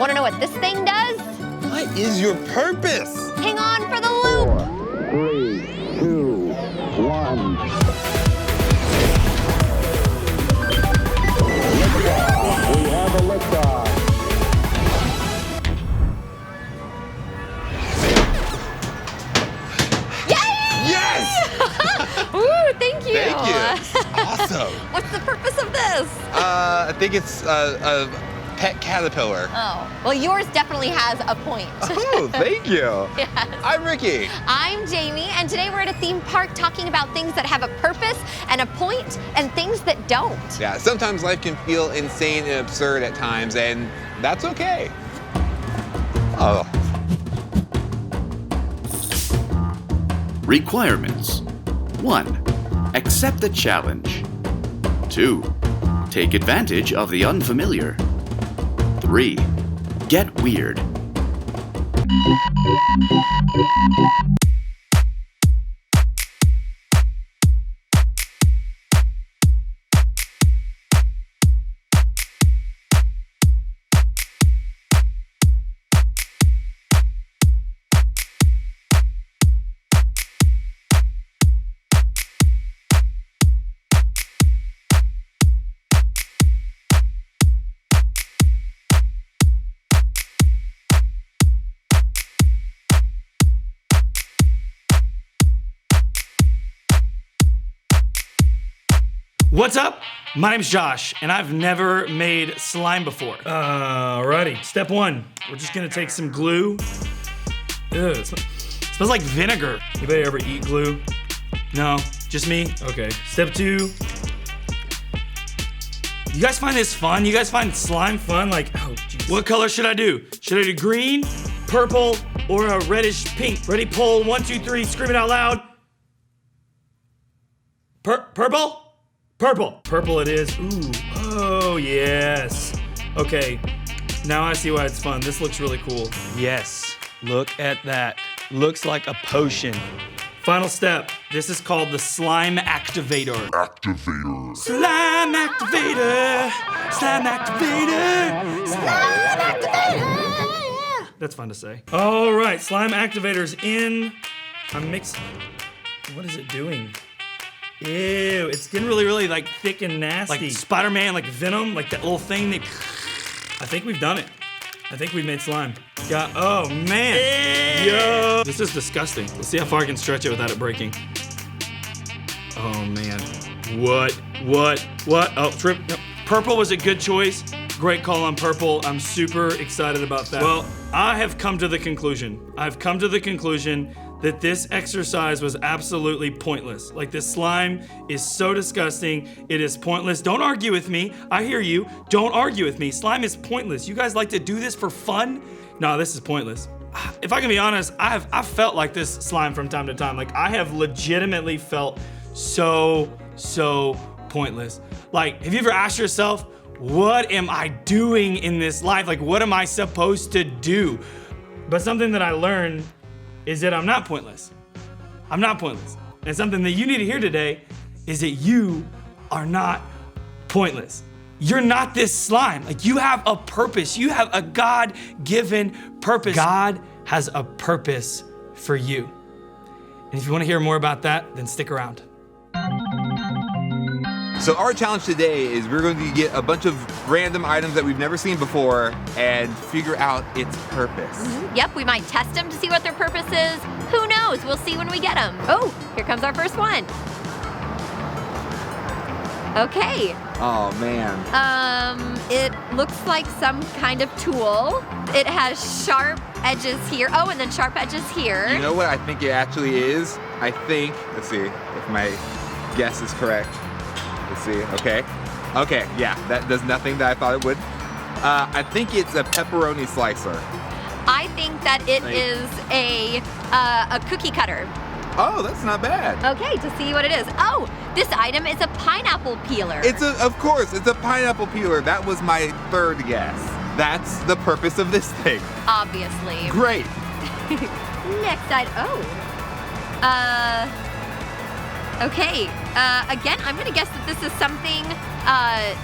Want to know what this thing does? What is your purpose? Hang on for the loop. 4, 3, 2, 1. Liftoff. We have a liftoff. Ooh, thank you. Thank you. Awesome. What's the purpose of this? I think it's a pet caterpillar. Oh, well, yours definitely has a point. Oh, thank you. Yes. I'm Ricky. I'm Jamie, and today we're at a theme park talking about things that have a purpose and a point and things that don't. Yeah, sometimes life can feel insane and absurd at times, and that's okay. Oh. Requirements. 1. Accept the challenge. 2. Take advantage of the unfamiliar. 3. Get weird. What's up? My name's Josh, and I've never made slime before. Alrighty, step 1. We're just gonna take some glue. Ew, it smells like vinegar. Anybody ever eat glue? No, just me? Okay. Step 2. You guys find this fun? You guys find slime fun? Like, oh, geez. What color should I do? Should I do green, purple, or a reddish pink? Ready, pull, 1, 2, 3, scream it out loud. Purple? Purple. Purple it is. Ooh. Oh, yes. Okay. Now I see why it's fun. This looks really cool. Yes. Look at that. Looks like a potion. Final step. This is called the slime activator. Slime activator. Slime activator. Slime activator. That's fun to say. All right. Slime activator's in. I'm mixing. What is it doing? Ew, it's getting really like thick and nasty. Like Spider-Man, like Venom, like that little thing that... I think we've done it. I think we've made slime. Oh man. Yo. This is disgusting. Let's see how far I can stretch it without it breaking. Oh man. What? Oh, trip. No. Purple was a good choice. Great call on purple. I'm super excited about that. Well, I have come to the conclusion. That this exercise was absolutely pointless. Like, this slime is so disgusting, it is pointless. Don't argue with me, I hear you. Don't argue with me, slime is pointless. You guys like to do this for fun? No, this is pointless. If I can be honest, I've felt like this slime from time to time. Like, I have legitimately felt so pointless. Like, have you ever asked yourself, what am I doing in this life? Like, what am I supposed to do? But something that I learned is that I'm not pointless. I'm not pointless. And something that you need to hear today is that you are not pointless. You're not this slime. Like, you have a purpose. You have a God-given purpose. God has a purpose for you. And if you want to hear more about that, then stick around. So our challenge today is we're going to get a bunch of random items that we've never seen before and figure out its purpose. Mm-hmm. Yep, we might test them to see what their purpose is. Who knows? We'll see when we get them. Oh, here comes our first one. Okay. Oh, man. It looks like some kind of tool. It has sharp edges here. Oh, and then sharp edges here. You know what I think it actually is? Let's see if my guess is correct. Let's see, okay, yeah, that does nothing that I thought it would. I think it's a pepperoni slicer. I think that it is a cookie cutter. Oh, that's not bad. Okay, to see what it is. Oh, this item is a pineapple peeler. Of course, it's a pineapple peeler. That was my third guess. That's the purpose of this thing. Obviously. Great. Next item, okay, again, I'm gonna guess that this is something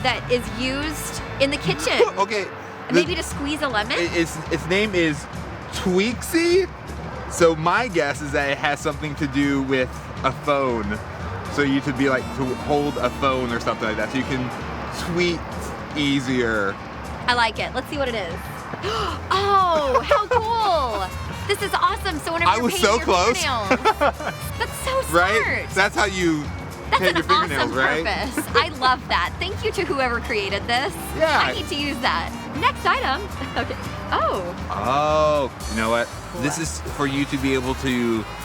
that is used in the kitchen. Okay, Maybe to squeeze a lemon? Its name is Tweaksy. So my guess is that it has something to do with a phone. So you to be like to hold a phone or something like that. So you can tweet easier. I like it. Let's see what it is. Oh, how cool! This is awesome. So whenever I you're was painting so your close. fingernails, that's so smart. Right? That's how you That's paint an your fingernails, awesome right? purpose. I love that. Thank you to whoever created this. Yeah. I need to use that. Next item. Okay. Oh. Oh, you know what? This is for you to be able to.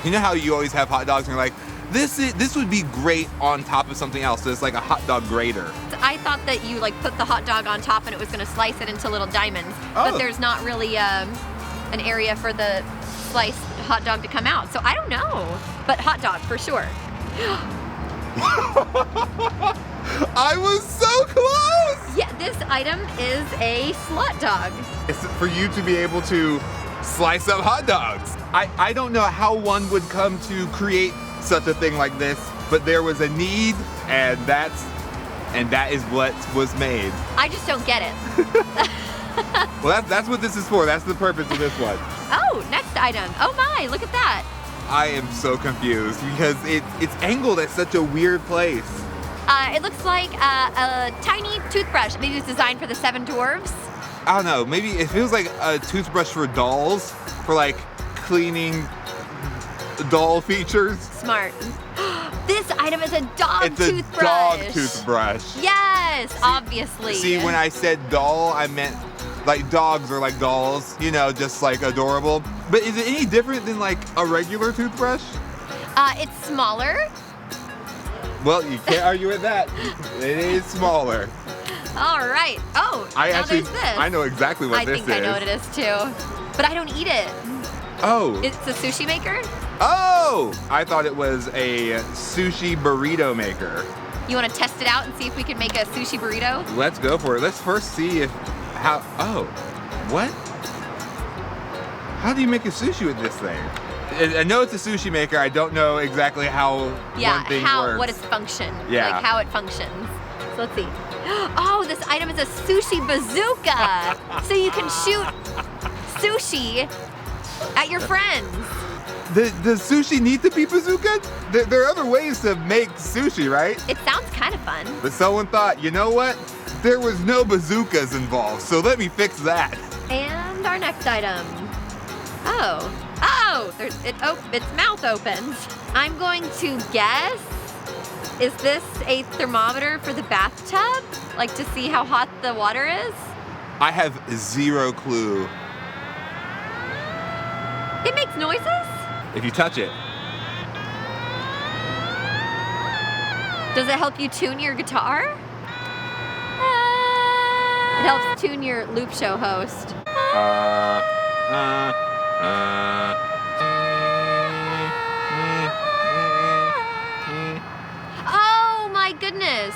You know how you always have hot dogs and you're like, this would be great on top of something else. So it's like a hot dog grater. I thought that you like put the hot dog on top and it was going to slice it into little diamonds, Oh. but there's not really an area for the sliced hot dog to come out. So I don't know, but hot dog for sure. I was so close. Yeah, this item is a slut dog. It's for you to be able to slice up hot dogs. I don't know how one would come to create such a thing like this, but there was a need, and that is what was made. I just don't get it. Well, that's what this is for. That's the purpose of this one. Oh, next item. Oh my, look at that. I am so confused because it's angled at such a weird place. It looks like a tiny toothbrush. Maybe it's designed for the 7 dwarves. I don't know. Maybe it feels like a toothbrush for dolls, for like cleaning doll features. Smart. This item is a dog It's a toothbrush. dog toothbrush. Yes, obviously. See, when I said doll, I meant like dogs are like dolls, you know, just like adorable. But is it any different than like a regular toothbrush? It's smaller. Well, you can't argue with that. It is smaller. All right. Oh, now there's this. I know exactly what I this think I know what it is too. But I don't eat it. Oh. It's a sushi maker? Oh! I thought it was a sushi burrito maker. You want to test it out and see if we can make a sushi burrito? Let's go for it. Let's first see oh, what? How do you make a sushi with this thing? I know it's a sushi maker. I don't know exactly how one thing works. What its function. Yeah. Like how it functions. So let's see. Oh, this item is a sushi bazooka. So you can shoot sushi at your friends. Does sushi need to be bazooka? There are other ways to make sushi, right? It sounds kind of fun. But someone thought, you know what? There was no bazookas involved, so let me fix that. And our next item. Oh, its mouth opens. I'm going to guess, is this a thermometer for the bathtub? Like to see how hot the water is? I have zero clue. It makes noises? If you touch it. Does it help you tune your guitar? It helps tune your loop show host. Oh my goodness.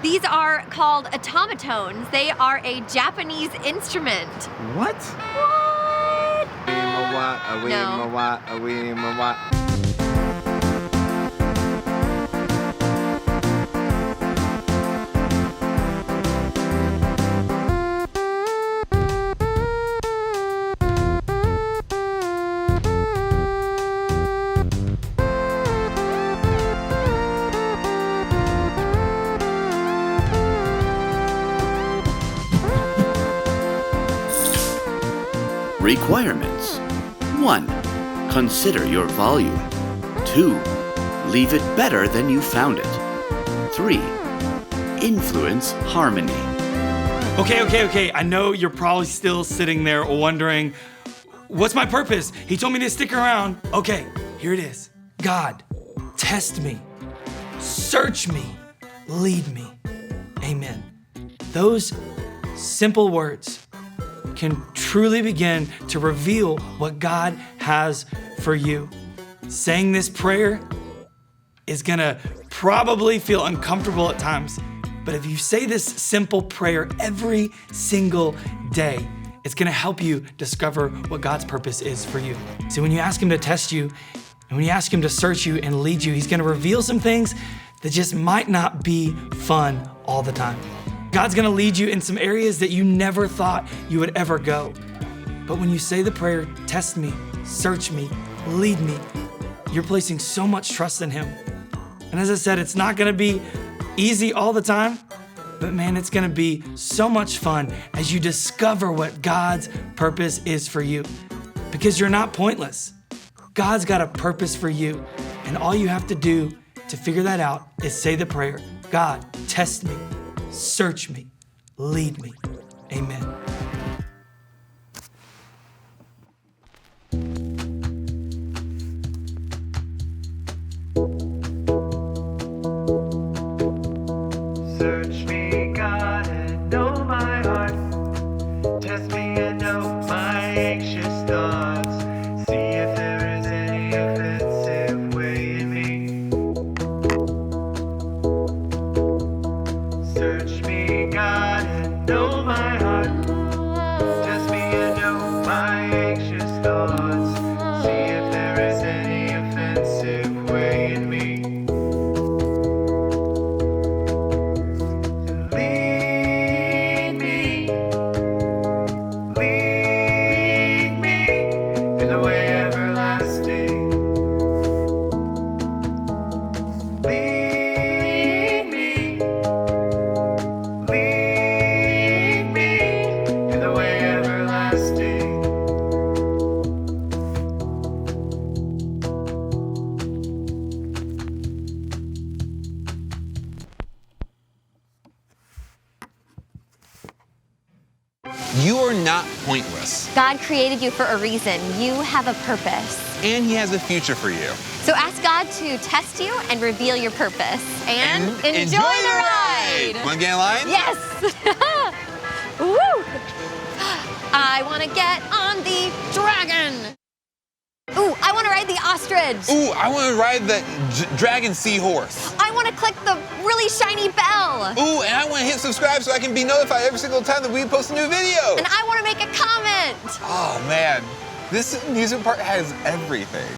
These are called otamatones. They are a Japanese instrument. What? What? Requirements. 1. Consider your volume. 2. Leave it better than you found it. 3. Influence harmony. Okay. I know you're probably still sitting there wondering, what's my purpose? He told me to stick around. Okay, here it is. God, test me, search me, lead me. Amen. Those simple words can truly begin to reveal what God has for you. Saying this prayer is gonna probably feel uncomfortable at times, but if you say this simple prayer every single day, it's gonna help you discover what God's purpose is for you. See, when you ask Him to test you, and when you ask Him to search you and lead you, He's gonna reveal some things that just might not be fun all the time. God's gonna lead you in some areas that you never thought you would ever go. But when you say the prayer, test me, search me, lead me, you're placing so much trust in Him. And as I said, it's not gonna be easy all the time, but man, it's gonna be so much fun as you discover what God's purpose is for you. Because you're not pointless. God's got a purpose for you. And all you have to do to figure that out is say the prayer, God, test me, search me, lead me. Amen. Search me, God, and know my heart. Test me and know my anxious thoughts. See if there is any offensive way in me. Search me, God, and know my heart. Test me and know my anxious thoughts. See if there is any offensive way in me. Lead me in the way everlasting. Lead me in the way everlasting. You are not pointless, God created you for a reason. You have a purpose. and He has a future for you. So ask God to test you and reveal your purpose. And enjoy the ride! Want to get in line? Yes! Woo! I want to get on the dragon! Ooh, I want to ride the ostrich! Ooh, I want to ride the dragon seahorse. I want to click the really shiny bell! Ooh, and I want to hit subscribe so I can be notified every single time that we post a new video. And I want to make a comment! Oh man, this amusement park has everything.